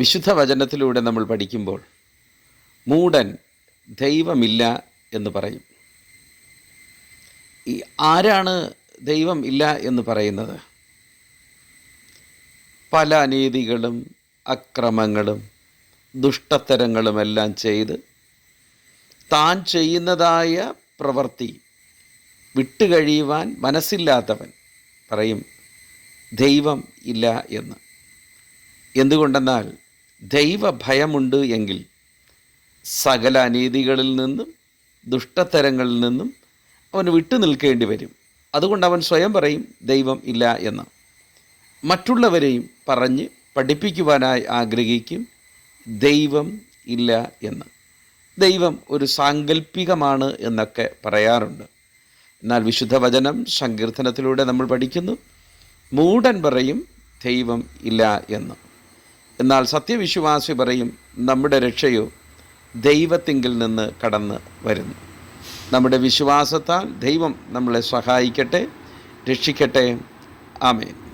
വിശുദ്ധ വചനത്തിലൂടെ നമ്മൾ പഠിക്കുമ്പോൾ മൂഢൻ ദൈവമില്ല എന്ന് പറയും. ആരാണ് ദൈവം ഇല്ല എന്ന് പറയുന്നത്? പല അനീതികളും അക്രമങ്ങളും ദുഷ്ടത്തരങ്ങളുമെല്ലാം ചെയ്ത് താൻ ചെയ്യുന്നതായ പ്രവൃത്തി വിട്ടുകഴിയുവാൻ മനസ്സില്ലാത്തവൻ പറയും ദൈവം ഇല്ല എന്ന്. എന്തുകൊണ്ടെന്നാൽ ദൈവഭയമുണ്ട് എങ്കിൽ സകല അനീതികളിൽ നിന്നും ദുഷ്ടത്തരങ്ങളിൽ നിന്നും അവന് വിട്ടു നിൽക്കേണ്ടി വരും. അതുകൊണ്ട് അവൻ സ്വയം പറയും ദൈവം ഇല്ല എന്ന്. മറ്റുള്ളവരെയും പറഞ്ഞ് പഠിപ്പിക്കുവാനായി ആഗ്രഹിക്കും ദൈവം ഇല്ല എന്ന്. ദൈവം ഒരു സാങ്കല്പികമാണ് എന്നൊക്കെ പറയാറുണ്ട്. എന്നാൽ വിശുദ്ധ വചനം സങ്കീർത്തനത്തിലൂടെ നമ്മൾ പഠിക്കുന്നു മൂഢൻ പറയും ദൈവം ഇല്ല എന്ന്. എന്നാൽ സത്യവിശ്വാസി പറയും നമ്മുടെ രക്ഷയോ ദൈവത്തിങ്കിൽ നിന്ന് കടന്ന് വരുന്നു. നമ്മുടെ വിശ്വാസത്താൽ ദൈവം നമ്മളെ സഹായിക്കട്ടെ, രക്ഷിക്കട്ടെ. ആമേൻ.